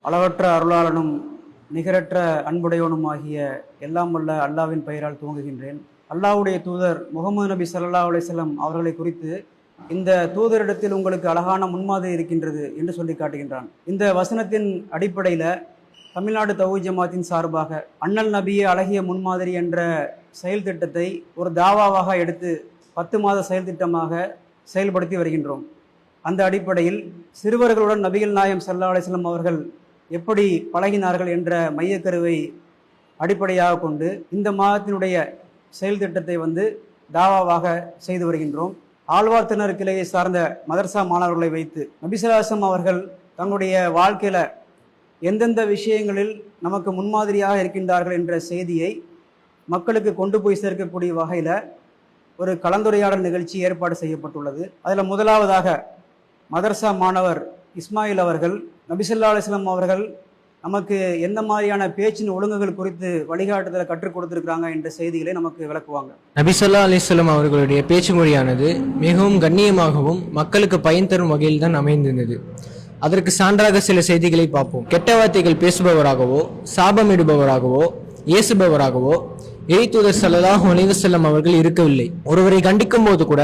அளவற்ற அருளாளனும் நிகரற்ற அன்புடையவனும் ஆகிய எல்லாம் வல்ல அல்லாவின் பெயரால் துவங்குகின்றேன். அல்லாஹ்வுடைய தூதர் முகமது நபி ஸல்லல்லாஹு அலைஹி வஸல்லம் அவர்களை குறித்து இந்த தூதரிடத்தில் உங்களுக்கு அழகான முன்மாதிரி இருக்கின்றது என்று சொல்லி காட்டுகின்றான். இந்த வசனத்தின் அடிப்படையில் தமிழ்நாடு தௌஹீத் ஜமாத்தின் சார்பாக அண்ணல் நபியே அழகிய முன்மாதிரி என்ற செயல் திட்டத்தை ஒரு தாவாவாக எடுத்து 10 மாத செயல் திட்டமாக செயல்படுத்தி வருகின்றோம். அந்த அடிப்படையில் சிறுவர்களுடன் நபிகள் நாயகம் ஸல்லல்லாஹு அலைஹி வஸல்லம் அவர்கள் எப்படி பழகினார்கள் என்ற மையக்கருவை அடிப்படையாக கொண்டு இந்த மாதத்தினுடைய செயல் திட்டத்தை தாவாவாக செய்து வருகின்றோம். ஆழ்வார்த்தினர் கிளையை சார்ந்த மதர்சா மாணவர்களை வைத்து நபி ஸல்லல்லாஹு அலைஹி வஸல்லம் அவர்கள் தங்களுடைய வாழ்க்கையில் எந்தெந்த விஷயங்களில் நமக்கு முன்மாதிரியாக இருக்கின்றார்கள் என்ற செய்தியை மக்களுக்கு கொண்டு போய் சேர்க்கக்கூடிய வகையில் ஒரு கலந்துரையாடல் நிகழ்ச்சி ஏற்பாடு செய்யப்பட்டுள்ளது. அதில் முதலாவதாக மதர்சா மாணவர் இஸ்மாயில் அவர்கள் நபி ஸல்லல்லாஹு அலைஹி வஸல்லம் அவர்கள் நமக்கு எந்த மாதிரியான பேச்சின் ஒழுங்குகள் குறித்து வழிகாட்டுதலை கற்றுக் கொடுத்திருக்கிறாங்க என்ற செய்திகளை நமக்கு விளக்குவாங்க. நபி ஸல்லல்லாஹு அலைஹி வஸல்லம் அவர்களுடைய பேச்சு மொழியானது மிகவும் கண்ணியமாகவும் மக்களுக்கு பயன் தரும் வகையில் தான் அமைந்திருந்தது. அதற்கு சான்றாக சில செய்திகளை பார்ப்போம். கெட்ட வார்த்தைகள் பேசுபவராகவோ, சாபமிடுபவராகவோ, ஏசுபவராகவோ இறைத்தூதர் ஸல்லல்லாஹு அலைஹி வஸல்லம் அவர்கள் இருக்கவில்லை. ஒருவரை கண்டிக்கும் போது கூட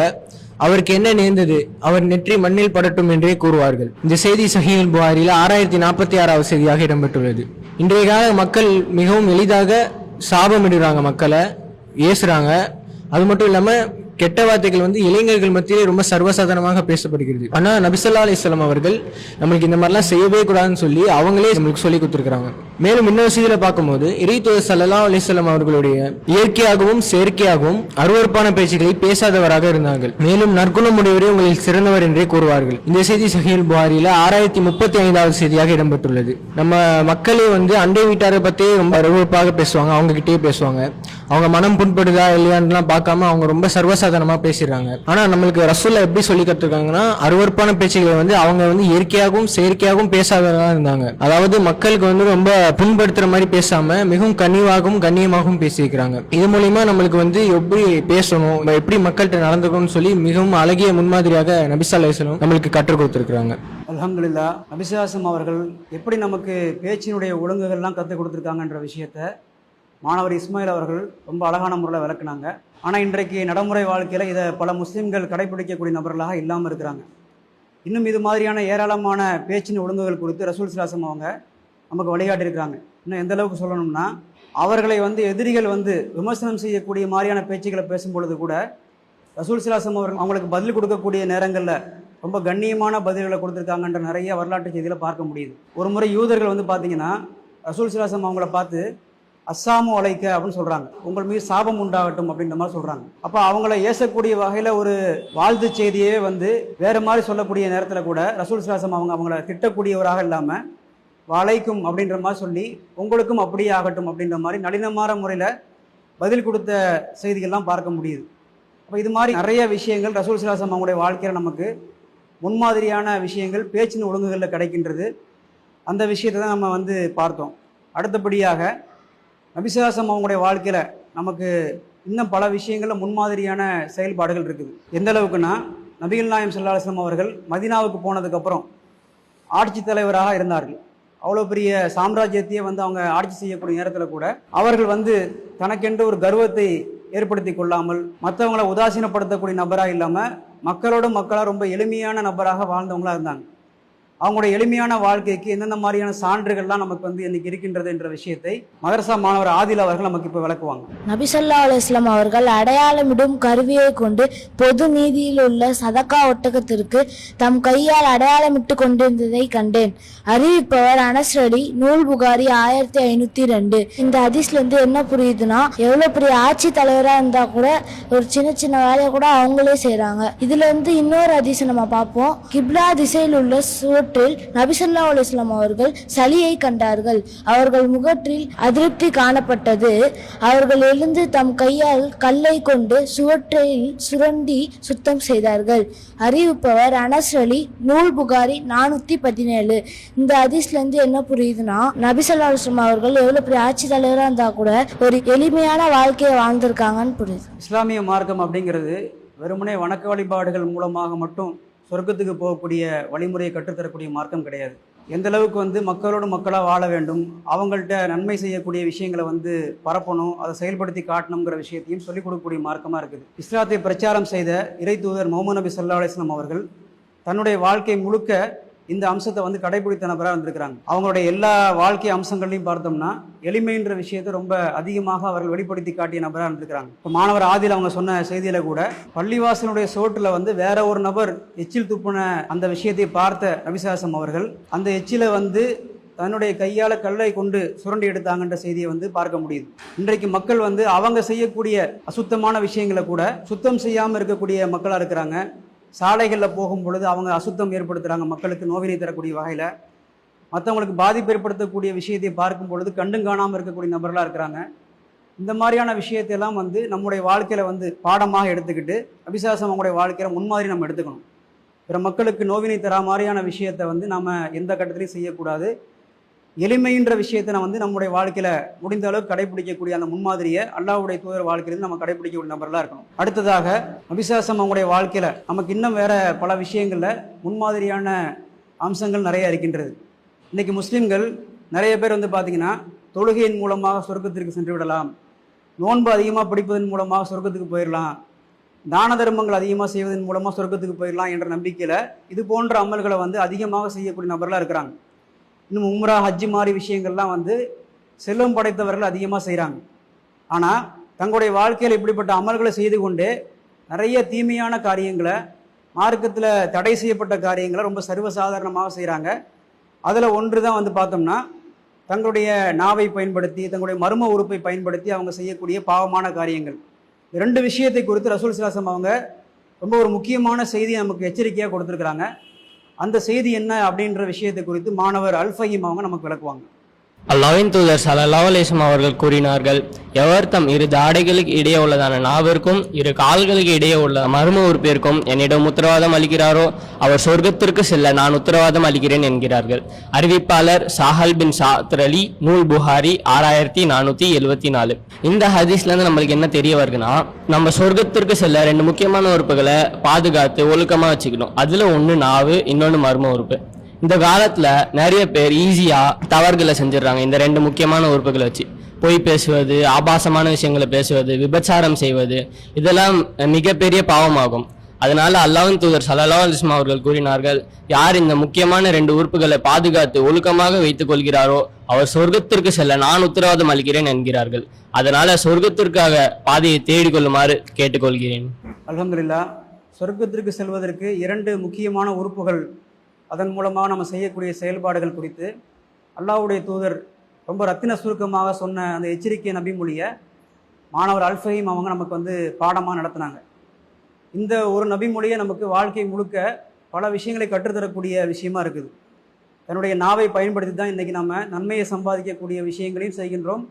அவருக்கு என்ன நேர்ந்தது, அவர் நெற்றி மண்ணில் படட்டும் என்றே கூறுவார்கள். இந்த செய்தி சஹீஹுல் புகாரியில் 6046வது செய்தியாக இடம்பெற்றுள்ளது. இன்றைய கால மக்கள் மிகவும் எளிதாக சாபமிடுறாங்க, மக்களை ஏசுறாங்க. அது மட்டும் இல்லாம கெட்ட வார்த்தைகள் இளைஞர்கள் மத்தியிலே ரொம்ப சர்வசாதாரணமாக பேசப்படுகிறது. ஆனா நபி ஸல்லல்லாஹு அலைஹி வஸல்லம் அவர்கள் நம்மளுக்கு இந்த மாதிரிலாம் செய்யவே கூடாதுன்னு சொல்லி அவங்களே நம்மளுக்கு சொல்லி கொடுத்துருக்காங்க. மேலும் இன்னொரு செய்தியில பார்க்கும்போது இறைத்தூதர் ஸல்லல்லாஹு அலைஹி வஸல்லம் அவர்களுடைய இயற்கையாகவும் செயற்கையாகவும் அருவருப்பான பேச்சுகளை பேசாதவராக இருந்தார்கள். மேலும் நற்குணமுடையவரே உங்களில் சிறந்தவர் என்றே கூறுவார்கள். இந்த செய்தி சஹீஹுல் புகாரில 6035வது செய்தியாக இடம்பெற்றுள்ளது. நம்ம மக்களே அண்டை வீட்டாரை பத்தி ரொம்ப அருவருப்பாக பேசுவாங்க, அவங்க கிட்டே பேசுவாங்க. அவங்க மனம் புண்படுதா இல்லையான்னு பார்க்காம அவங்க ரொம்ப சர்வசாதாரணமா பேசிடுறாங்க. ஆனா நம்மளுக்கு ரசூலுல்லாஹ் எப்படி சொல்லி கற்றுருக்காங்கன்னா, அருவருப்பான பேச்சுகளை அவங்க செயற்கையாகவும் செயற்கையாகவும் பேசாதவர்களா இருந்தாங்க. அதாவது மக்களுக்கு ரொம்ப புண்படுத்துற மாதிரி பேசாம மிகவும் கனிவாகவும் கண்ணியமாகவும் பேசியிருக்கிறாங்க. இது மூலியமா நம்மளுக்கு எப்படி பேசணும், எப்படி மக்கள்கிட்ட நடந்துக்கணும்னு சொல்லி மிகவும் அழகிய முன்மாதிரியாக நபி ஸல்லல்லாஹு அலைஹி வஸல்லம் நம்மளுக்கு கற்றுக் கொடுத்திருக்கிறாங்க. அல்ஹம்துலில்லாஹ், நபி ஸல்லல்லாஹு அலைஹி வஸல்லம் அவர்கள் எப்படி நமக்கு பேச்சினுடைய ஒழுங்குகள்லாம் கற்றுக் கொடுத்துருக்காங்கன்ற விஷயத்தை மாணவர் இஸ்மாயில் அவர்கள் ரொம்ப அழகான முறையில் விளக்குனாங்க. ஆனால் இன்றைக்கு நடைமுறை வாழ்க்கையில் இதை பல முஸ்லீம்கள் கடைபிடிக்கக்கூடிய நபர்களாக இல்லாமல் இருக்கிறாங்க. இன்னும் இது மாதிரியான ஏராளமான பேச்சின் ஒழுங்குகள் குறித்து ரசூல் ஸல்லல்லாஹு அலைஹி வஸல்லம் அவங்க நமக்கு வழிகாட்டியிருக்கிறாங்க. இன்னும் எந்த அளவுக்கு சொல்லணும்னா, அவர்களை எதிரிகள் விமர்சனம் செய்யக்கூடிய மாதிரியான பேச்சுக்களை பேசும்பொழுது கூட ரசூல் ஸல்லல்லாஹு அலைஹி வஸல்லம் அவர்கள் அவங்களுக்கு பதில் கொடுக்கக்கூடிய நேரங்களில் ரொம்ப கண்ணியமான பதில்களை கொடுத்துருக்காங்கன்ற நிறைய வரலாற்று செய்திகளை பார்க்க முடியுது. ஒரு முறை யூதர்கள் பார்த்தீங்கன்னா ரசூல் ஸல்லல்லாஹு அலைஹி வஸல்லம் அவங்கள பார்த்து அஸ்ஸாமு அலைக்க அப்படின்னு சொல்கிறாங்க, உங்கள் மீது சாபம் உண்டாகட்டும் அப்படின்ற மாதிரி சொல்கிறாங்க. அப்போ அவங்கள ஏசக்கூடிய வகையில் ஒரு வாழ்த்து செய்தியே வேறு மாதிரி சொல்லக்கூடிய நேரத்தில் கூட ரசூல் ஸல்லல்லாஹு அலைஹி வஸல்லம் அவங்கள திட்டக்கூடியவராக இல்லாமல் வலைக்கும் அப்படின்ற மாதிரி சொல்லி உங்களுக்கும் அப்படியே ஆகட்டும் அப்படின்ற மாதிரி நளினமான முறையில் பதில் கொடுத்த செய்திகள்லாம் பார்க்க முடியுது. அப்போ இது மாதிரி நிறைய விஷயங்கள் ரசூல் ஸல்லல்லாஹு அலைஹி வஸல்லம் அவங்களுடைய வாழ்க்கையில் நமக்கு முன்மாதிரியான விஷயங்கள் பேச்சின் ஒழுங்குகளில் கிடைக்கின்றது. அந்த விஷயத்தை தான் நம்ம பார்த்தோம். அடுத்தபடியாக நபி ஸல்லல்லாஹு அலைஹி வஸல்லம் அவங்களுடைய வாழ்க்கையில் நமக்கு இன்னும் பல விஷயங்களில் முன்மாதிரியான செயல்பாடுகள் இருக்குது. எந்த அளவுக்குன்னா, நபிகள் நாயகம் ஸல்லல்லாஹு அலைஹி வஸல்லம் அவர்கள் மதீனாவுக்கு போனதுக்கப்புறம் ஆட்சி தலைவராக இருந்தார்கள். அவ்வளோ பெரிய சாம்ராஜ்யத்தையே அவங்க ஆட்சி செய்யக்கூடிய நேரத்தில் கூட அவர்கள் தனக்கென்று ஒரு கர்வத்தை ஏற்படுத்தி கொள்ளாமல் மற்றவங்களை உதாசீனப்படுத்தக்கூடிய நபராக இல்லாமல் மக்களோட மக்களாக ரொம்ப எளிமையான நபராக வாழ்ந்தவங்களாக இருந்தாங்க. அவங்களுடைய எளிமையான வாழ்க்கைக்கு எந்தெந்த மாதிரியான சான்றுகள்லாம் நமக்கு இன்னைக்கு இருக்கின்றது என்ற விஷயத்தை மதரசா மாணவர் ஆதில் அவர்கள் நமக்கு இப்போ விளக்குவாங்க. நபி ஸல்லல்லாஹு அலைஹி வஸல்லம் அவர்கள் அடையாளமிடும் கருவியை கொண்டு பொது நீதியில் உள்ள சதக்கா ஒட்டகத்திற்கு தம் கையால் அடையாளமிட்டு கொண்டிருந்ததை கண்டேன். அறிவிப்பவர் அனஸ் ரலி, நூல் புகாரி 1502. இந்த ஹதீஸ்ல என்ன புரியுதுன்னா, எவ்வளவு பெரிய ஆட்சி தலைவராக இருந்தா கூட ஒரு சின்ன சின்ன வேலையை கூட அவங்களே செய்யறாங்க. இதுல இன்னொரு ஹதீஸ் நம்ம பார்ப்போம். கிப்லா திசையில் உள்ள நபி ஸல்லல்லாஹு அலைஹி வஸல்லம் அவர்கள் சலியை கண்டார்கள். அவர்கள் முகத்தில் அதிருப்தி காணப்பட்டது. அவர்கள் எழுந்து தம் கையால் கல்லை கொண்டு சுவற்றில் சுரண்டி சுத்தம் செய்தார்கள். அறிவிப்பவர் அனஸ் அலி, நூல் புகாரி 417. இந்த ஹதீஸ்ல என்ன புரியுதுன்னா, நபி ஸல்லல்லாஹு அலைஹி வஸல்லம் அவர்கள் எவ்வளவு பெரிய ஆட்சி தலைவராக இருந்தா கூட ஒரு எளிமையான வாழ்க்கையை வாழ்ந்திருக்காங்கன்னு புரியுது. இஸ்லாமிய மார்க்கம் அப்படிங்கிறது வெறுமனே வணக்க வழிபாடுகள் மூலமாக மட்டும் சொர்க்கத்துக்கு போகக்கூடிய வழிமுறையை கற்றுத்தரக்கூடிய மார்க்கம் கிடையாது. எந்த அளவுக்கு வந்து மக்களோடு மக்களாக வாழ வேண்டும், அவங்கள்ட்ட நன்மை செய்யக்கூடிய விஷயங்களை வந்து பரப்பணும், அதை செயல்படுத்தி காட்டணுங்கிற விஷயத்தையும் சொல்லிக் கொடுக்கக்கூடிய மார்க்கமாக இருக்குது. இஸ்லாத்தை பிரச்சாரம் செய்த இறை தூதர் முஹம்மது நபி ஸல்லல்லாஹு அலைஹி வஸல்லம் அவர்கள் தன்னுடைய வாழ்க்கை முழுக்க இந்த அம்சத்தை வந்து கடைபிடித்த நபராக இருந்திருக்கிறாங்க. அவங்களுடைய எல்லா வாழ்க்கை அம்சங்களையும் பார்த்தோம்னா எளிமைன்ற விஷயத்தை ரொம்ப அதிகமாக அவர்கள் வெளிப்படுத்தி காட்டிய நபராக இருந்திருக்கிறாங்க. இப்போ மாணவர் ஆதில் அவங்க சொன்ன செய்தியில கூட பள்ளிவாசனுடைய சோற்றுல வந்து வேற ஒரு நபர் எச்சில் துப்புன அந்த விஷயத்தை பார்த்த நபிசாசம் அவர்கள் அந்த எச்சில வந்து தன்னுடைய கையால் கல்லை கொண்டு சுரண்டி எடுத்தாங்கன்ற செய்தியை வந்து பார்க்க முடியுது. இன்றைக்கு மக்கள் வந்து அவங்க செய்யக்கூடிய அசுத்தமான விஷயங்களை கூட சுத்தம் செய்யாமல் இருக்கக்கூடிய மக்களாக இருக்கிறாங்க. சாலைகளில் போகும் பொழுது அவங்க அசுத்தம் ஏற்படுத்துகிறாங்க, மக்களுக்கு நோவினை தரக்கூடிய வகையில். மற்றவங்களுக்கு பாதிப்பு ஏற்படுத்தக்கூடிய விஷயத்தை பார்க்கும் பொழுது கண்டும் காணாமல் இருக்கக்கூடிய நபர்களாக இருக்கிறாங்க. இந்த மாதிரியான விஷயத்தையெல்லாம் வந்து நம்முடைய வாழ்க்கையில் வந்து பாடமாக எடுத்துக்கிட்டு அபிசாசம் அவங்களுடைய வாழ்க்கையில் முன்மாதிரி நம்ம எடுத்துக்கணும். பிற மக்களுக்கு நோவினை தரா மாதிரியான விஷயத்தை வந்து நம்ம எந்த கட்டத்திலையும் செய்யக்கூடாது. எளிமைன்ற விஷயத்தை நம்ம வந்து நம்முடைய வாழ்க்கையில் முடிந்த அளவுக்கு கடைபிடிக்கக்கூடிய அந்த முன்மாதிரியை அல்லாஹ்வுடைய தூதர் வாழ்க்கையிலிருந்து நம்ம கடைபிடிக்கக்கூடிய நபர்களாக இருக்கணும். அடுத்ததாக நபிசாசம் அவங்களுடைய வாழ்க்கையில் நமக்கு இன்னும் வேற பல விஷயங்களில் முன்மாதிரியான அம்சங்கள் நிறைய இருக்கின்றது. இன்றைக்கி முஸ்லீம்கள் நிறைய பேர் வந்து பார்த்திங்கன்னா தொழுகையின் மூலமாக சொர்க்கத்திற்கு சென்று விடலாம், நோன்பு அதிகமாக பிடிப்பதன் மூலமாக சொர்க்கத்துக்கு போயிடலாம், தான தர்மங்கள் அதிகமாக செய்வதன் மூலமாக சொர்க்கத்துக்கு போயிடலாம் என்ற நம்பிக்கையில் இது போன்ற அமல்களை வந்து அதிகமாக செய்யக்கூடிய நபர்களாக இருக்கிறாங்க. இன்னும் உம்ரா ஹஜ்ஜி மாதிரி விஷயங்கள்லாம் வந்து செல்வம் படைத்தவர்கள் அதிகமாக செய்கிறாங்க. ஆனால் தங்களுடைய வாழ்க்கையில் இப்படிப்பட்ட அமல்களை செய்து கொண்டே நிறைய தீமையான காரியங்களை, மார்க்கத்தில் தடை செய்யப்பட்ட காரியங்களை ரொம்ப சர்வசாதாரணமாக செய்கிறாங்க. அதில் ஒன்று தான் வந்து பார்த்தோம்னா தங்களுடைய நாவை பயன்படுத்தி தங்களுடைய மர்ம உறுப்பை பயன்படுத்தி அவங்க செய்யக்கூடிய பாவமான காரியங்கள். ரெண்டு விஷயத்தை குறித்து ரசூல் ஸல்லல்லாஹு அலைஹி வஸல்லம் அவங்க ரொம்ப ஒரு முக்கியமான செய்தியை நமக்கு எச்சரிக்கையாக கொடுத்துருக்குறாங்க. அந்த செய்தி என்ன அப்படின்ற விஷயத்தை குறித்து மாணவர் அல்ஃபஹீம் அவங்க நமக்கு விளக்குவாங்க. அல்லாஹ்வின் தூதர் ஸல்லல்லாஹு அலைஹி வஸல்லம் அவர்கள் கூறினார்கள், எவர் தம் இரு தாடைகளுக்கு இடையே உள்ளதான நாவிற்கும் இரு கால்களுக்கு இடையே உள்ள மர்ம உறுப்பிற்கும் என்னிடம் உத்தரவாதம் அளிக்கிறாரோ அவர் சொர்க்கத்திற்கு செல்ல நான் உத்தரவாதம் அளிக்கிறேன் என்கிறார்கள். அறிவிப்பாளர் சாஹல் பின் சாத்ர் அலி, நூல் புகாரி 6474. இந்த ஹதீஸ்ல இருந்து நம்மளுக்கு என்ன தெரிய வருதுன்னா, நம்ம சொர்க்கத்திற்கு செல்ல ரெண்டு முக்கியமான உறுப்புகளை பாதுகாத்து ஒழுக்கமா வச்சுக்கணும். அதுல ஒன்று நாவு, இன்னொன்று மர்ம உறுப்பு. இந்த காலத்துல நிறைய பேர் ஈஸியா தவறுகளை செஞ்சிடறாங்க. இந்த ரெண்டு முக்கியமான உறுப்புகளை வச்சு பொய் பேசுவது, ஆபாசமான விஷயங்களை பேசுவது, விபச்சாரம் செய்வது, இதெல்லாம் மிகப்பெரிய பாவமாகும். அதனால அல்லாஹ்வின் தூதர் ஸல்லல்லாஹு அலைஹி வஸல்லம் அவர்கள் கூறினார்கள், யார் இந்த முக்கியமான ரெண்டு உறுப்புகளை பாதுகாத்து ஒழுக்கமாக வைத்துக் கொள்கிறாரோ அவர் சொர்க்கத்திற்கு செல்ல நான் உத்தரவாதம் அளிக்கிறேன் என்கிறார்கள். அதனால சொர்க்கத்திற்காக பாதையை தேடிக்கொள்ளுமாறு கேட்டுக்கொள்கிறேன். அல்ஹம்துலில்லாஹ். சொர்க்கத்திற்கு செல்வதற்கு இரண்டு முக்கியமான உறுப்புகள், அதன் மூலமாக நம்ம செய்யக்கூடிய செயல்பாடுகள் குறித்து அல்லாஹ்வுடைய தூதர் ரொம்ப ரத்தின சுருக்கமாக சொன்ன அந்த எச்சரிக்கை நபிமொழியை மாணவர் அல்ஃபஹீம் அவங்க நமக்கு வந்து பாடமாக நடத்தினாங்க. இந்த ஒரு நபிமொழியை நமக்கு வாழ்க்கை முழுக்க பல விஷயங்களை கற்றுத்தரக்கூடிய விஷயமா இருக்குது. தன்னுடைய நாவை பயன்படுத்தி தான் இன்றைக்கி நம்ம நன்மையை சம்பாதிக்கக்கூடிய விஷயங்களையும் செய்கின்றோம்,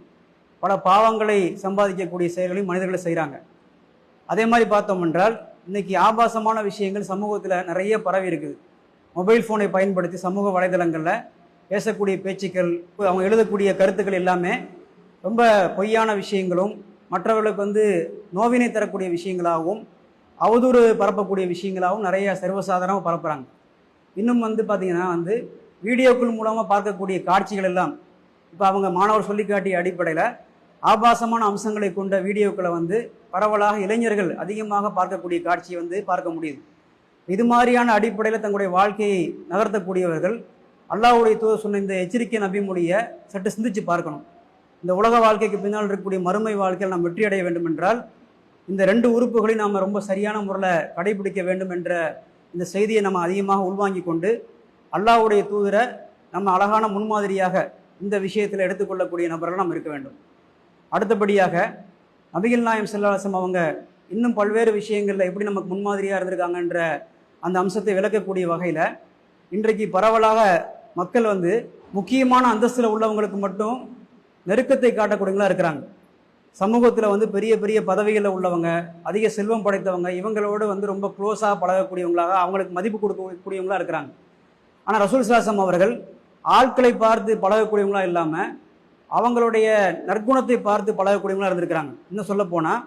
பல பாவங்களை சம்பாதிக்கக்கூடிய செயல்களையும் மனிதர்களை செய்கிறாங்க. அதே மாதிரி பார்த்தோம் என்றால் இன்றைக்கி ஆபாசமான விஷயங்கள் சமூகத்தில் நிறைய பரவி இருக்குது. மொபைல் ஃபோனை பயன்படுத்தி சமூக வலைதளங்களில் பேசக்கூடிய பேச்சுக்கள், அவங்க எழுதக்கூடிய கருத்துக்கள் எல்லாமே ரொம்ப பொய்யான விஷயங்களும் மற்றவர்களுக்கு வந்து நோவினை தரக்கூடிய விஷயங்களாகவும் அவதூறு பரப்பக்கூடிய விஷயங்களாகவும் நிறைய சர்வசாதாரணமாக பரப்புகிறாங்க. இன்னும் வந்து பார்த்திங்கன்னா வந்து வீடியோக்கள் மூலமாக பார்க்கக்கூடிய காட்சிகள் எல்லாம் இப்போ அவங்க மாணவர் சொல்லிக்காட்டிய அடிப்படையில் ஆபாசமான அம்சங்களை கொண்ட வீடியோக்களை வந்து பரவலாக இளைஞர்கள் அதிகமாக பார்க்கக்கூடிய காட்சியை வந்து பார்க்க முடியுது. இது மாதிரியான அடிப்படையில் தங்களுடைய வாழ்க்கையை நகர்த்தக்கூடியவர்கள் அல்லாஹ்வுடைய தூதர் சொன்ன இந்த எச்சரிக்கை நபிமொழியை சற்று சிந்திச்சு பார்க்கணும். இந்த உலக வாழ்க்கைக்கு பின்னால் இருக்கக்கூடிய மறுமை வாழ்க்கையில் நாம் வெற்றி அடைய வேண்டும் என்றால் இந்த ரெண்டு உறுப்புகளையும் நாம் ரொம்ப சரியான முறையில் கடைபிடிக்க வேண்டும் என்ற இந்த செய்தியை நம்ம அதிகமாக உள்வாங்கி கொண்டு அல்லாஹ்வுடைய தூதரை நம்ம அழகான முன்மாதிரியாக இந்த விஷயத்தில் எடுத்துக்கொள்ளக்கூடிய நபர்கள் நாம் இருக்க வேண்டும். அடுத்தபடியாக நபிகள் நாயகம் ஸல்லல்லாஹு அலைஹி வஸல்லம் அவங்க இன்னும் பல்வேறு விஷயங்களில் எப்படி நமக்கு முன்மாதிரியாக இருந்திருக்காங்கன்ற அந்த அம்சத்தை விளக்கக்கூடிய வகையில் இன்றைக்கு பரவலாக மக்கள் வந்து முக்கியமான அந்தஸ்தில் உள்ளவங்களுக்கு மட்டும் நெருக்கத்தை காட்டக்கூடியவங்களா இருக்கிறாங்க. சமூகத்தில் வந்து பெரிய பெரிய பதவிகளில் உள்ளவங்க, அதிக செல்வம் படைத்தவங்க, இவங்களோடு வந்து ரொம்ப க்ளோஸாக பழகக்கூடியவங்களாக, அவங்களுக்கு மதிப்பு கொடுக்கக்கூடியவங்களா இருக்கிறாங்க. ஆனால் ரசூல் ஸல்லல்லாஹு அலைஹி வஸல்லம் அவர்கள் ஆட்களை பார்த்து பழகக்கூடியவங்களா இல்லாமல் அவங்களுடைய நற்குணத்தை பார்த்து பழகக்கூடியவங்களா இருந்திருக்கிறாங்க. இன்னும் சொல்லப்போனால்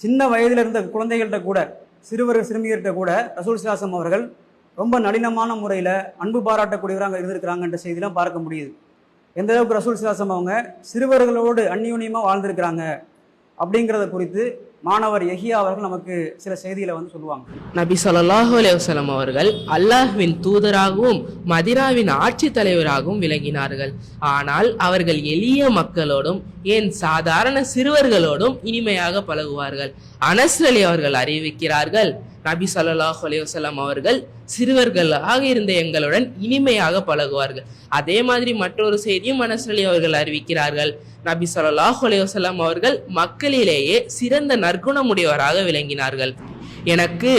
சின்ன வயதில் இருந்த குழந்தைகள்கிட்ட கூட, சிறுவர் சிறுமிகள்கிட்ட கூட ரசூல் ஸல்லல்லாஹு அலைஹி வஸல்லம் அவர்கள் ரொம்ப நளினமான முறையில் அன்பு பாராட்டக்கூடியவராக இருந்திருக்கிறாங்கன்ற செய்திலாம் பார்க்க முடியுது. எந்த அளவுக்கு ரசூல் ஸல்லல்லாஹு அவங்க சிறுவர்களோடு அந்யோன்யமாக வாழ்ந்திருக்கிறாங்க அப்படிங்கிறத குறித்து மாணவர் யஹியா அவர்கள் நமக்கு சில செய்திகளை சொல்லுவாங்க. நபி ஸல்லல்லாஹு அலைஹி வஸல்லம் அவர்கள் அல்லாஹ்வின் தூதராகவும் மதீனாவின் ஆட்சி தலைவராகவும் விளங்கினார்கள். ஆனால் அவர்கள் எளிய மக்களோடும் ஏன் சாதாரண சிறுவர்களோடும் இனிமையாக பழகுவார்கள். அனஸ் அலி அவர்கள் அறிவிக்கிறார்கள், நபி ஸல்லல்லாஹு அலைஹி வஸல்லம் அவர்கள் சிறுவர்களாக இருந்த எங்களுடன் இனிமையாக பழகுவார்கள். அதே மாதிரி மற்றொரு செய்தியும் அனஸ் அலி அவர்கள் அறிவிக்கிறார்கள், நபி ஸல்லல்லாஹு அலைஹி வஸல்லம் அவர்கள் மக்களிலேயே சிறந்த நற்குணமுடையவராக விளங்கினார்கள். எனக்கு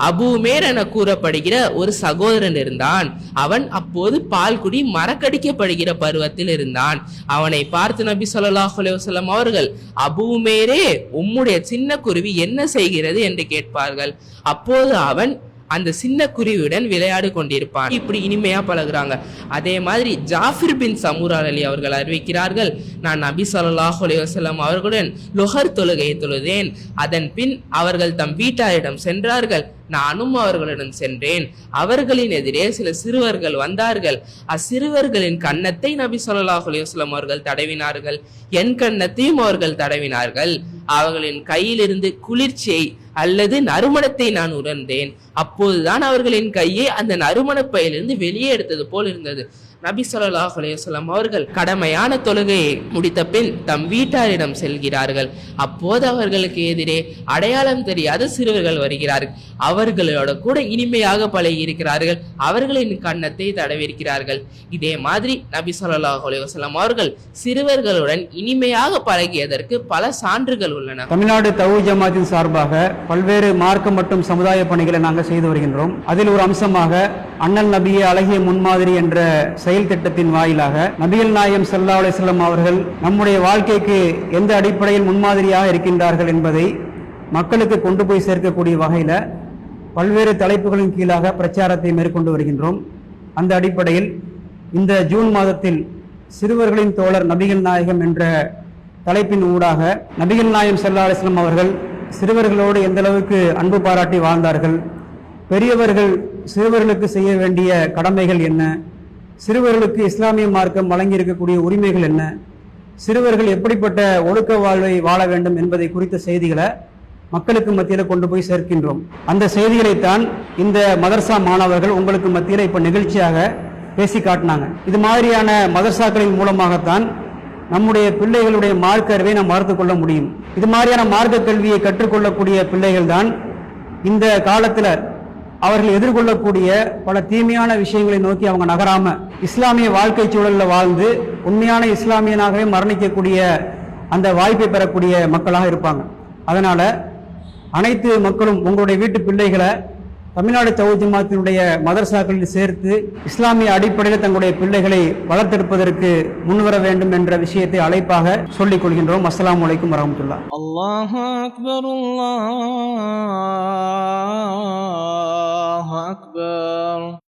அபூமேர் என கூறப்படுகிற ஒரு சகோதரன் இருந்தான். அவன் அப்போது பால்குடி மறக்கடிக்கப்படுகிற பருவத்தில் இருந்தான். அவனை பார்த்து நபி ஸல்லல்லாஹு அலைஹி வஸல்லம் அவர்கள், அபூமேரே, உம்முடைய சின்ன குருவி என்ன செய்கிறது என்று கேட்பார்கள். அப்போது அவன் அந்த சின்ன குருவியுடன் விளையாடு கொண்டிருப்பான். இப்படி இனிமையா பழகுறாங்க. அதே மாதிரி ஜாஃபிர் பின் சமூரா அலி அவர்கள் அறிவிக்கிறார்கள், நான் நபி ஸல்லல்லாஹு அலைஹி வஸல்லம் அவர்களுடன் லொஹர் தொழுகையை தொழுதேன். அதன் பின் அவர்கள் தம் வீட்டாரிடம் சென்றார்கள். நானும் அவர்களுடன் சென்றேன். அவர்களின் எதிரே சில சிறுவர்கள் வந்தார்கள். அச்சிறுவர்களின் கன்னத்தை நபி ஸல்லல்லாஹு அலைஹி வஸல்லம் அவர்கள் தடவினார்கள். என் கன்னத்தையும் அவர்கள் தடவினார்கள். அவர்களின் கையிலிருந்து குளிர்ச்சியை அல்லது நறுமணத்தை நான் உணர்ந்தேன். அப்போதுதான் அவர்களின் கையை அந்த நறுமணப் பையிலிருந்து வெளியே எடுத்தது போல் இருந்தது. நபி ஸல்லல்லாஹு அலைஹி வஸல்லம் அவர்கள் கடமையான தொழுகையை முடித்த பின் தம் வீட்டாரிடம் செல்கிறார்கள். அப்போது அவர்களுக்கு எதிரே அடையாளம் தெரியாத சிறுவர்கள் வருகிறார்கள். அவர்களோட கூட இனிமையாக பழகி இருக்கிறார்கள். அவர்களின் கன்னத்தை தடவிருக்கிறார்கள். இதே மாதிரி நபி ஸல்லல்லாஹு அலைஹி வஸல்லம் அவர்கள் சிறுவர்களுடன் இனிமையாக பழகியதற்கு பல சான்றுகள் உள்ளன. தமிழ்நாடு தௌஹீத் ஜமாத்தின் சார்பாக பல்வேறு மார்க்க மற்றும் சமுதாய பணிகளை நாங்கள் செய்து வருகின்றோம். அதில் ஒரு அம்சமாக அண்ணல் நபியே அழகிய முன்மாதிரி என்ற செயல் திட்டத்தின் வாயிலாக நபிகள் நாயகம் ஸல்லல்லாஹு அலைஹி வஸல்லம் அவர்கள் நம்முடைய வாழ்க்கைக்கு எந்த அடிப்படையில் முன்மாதிரியாக இருக்கின்றார்கள் என்பதை மக்களுக்கு கொண்டு போய் சேர்க்கக்கூடிய வகையில் பல்வேறு தலைப்புகளின் கீழாக பிரச்சாரத்தை மேற்கொண்டு வருகின்றோம். அந்த அடிப்படையில் இந்த ஜூன் மாதத்தில் சிறுவர்களின் தோழர் நபிகள் நாயகம் என்ற தலைப்பின் ஊடாக நபிகள் நாயகம் ஸல்லல்லாஹு அலைஹி வஸல்லம் அவர்கள் சிறுவர்களோடு எந்த அளவுக்கு அன்பு பாராட்டி வாழ்ந்தார்கள், பெரியவர்கள் சிறுவர்களுக்கு செய்ய வேண்டிய கடமைகள் என்ன, சிறுவர்களுக்கு இஸ்லாமிய மார்க்கம் வழங்கி இருக்கக்கூடிய உரிமைகள் என்ன, சிறுவர்கள் எப்படிப்பட்ட ஒழுக்க வாழ்வை வாழ வேண்டும் என்பதை குறித்த செய்திகளை மக்களுக்கு மத்தியில் கொண்டு போய் சேர்க்கின்றோம். அந்த செய்திகளைத்தான் இந்த மதர்சா மாணவர்கள் உங்களுக்கு மத்தியில் இப்போ நிகழ்ச்சியாக பேசி காட்டினாங்க. இது மாதிரியான மதர்சாக்களின் மூலமாகத்தான் நம்முடைய பிள்ளைகளுடைய மார்க்க அறிவை நாம் வளர்த்து கொள்ள முடியும். இது மாதிரியான மார்க்க கல்வியை கற்றுக்கொள்ளக்கூடிய பிள்ளைகள் தான் இந்த காலத்தில் அவர்கள் எதிர்கொள்ளக்கூடிய பல தீமையான விஷயங்களை நோக்கி அவங்க நகராம இஸ்லாமிய வாழ்க்கை சூழலில் வாழ்ந்து உண்மையான இஸ்லாமியனாகவே மரணிக்கக்கூடிய அந்த வாய்ப்பை பெறக்கூடிய மக்களாக இருப்பாங்க. அதனால அனைத்து மக்களும் உங்களுடைய வீட்டு பிள்ளைகளை தமிழ்நாடு தௌஹீத் ஜமாத்தினுடைய மதரசாக்களில் சேர்த்து இஸ்லாமிய அடிப்படையில் தங்களுடைய பிள்ளைகளை வளர்த்தெடுப்பதற்கு முன்வர வேண்டும் என்ற விஷயத்தை அழைப்பாக சொல்லிக் கொள்கின்றோம். அஸ்ஸலாமு அலைக்கும் வரஹ்மத்துல்லாஹ். அல்லாஹு அக்பர், அல்லாஹு அக்பர்.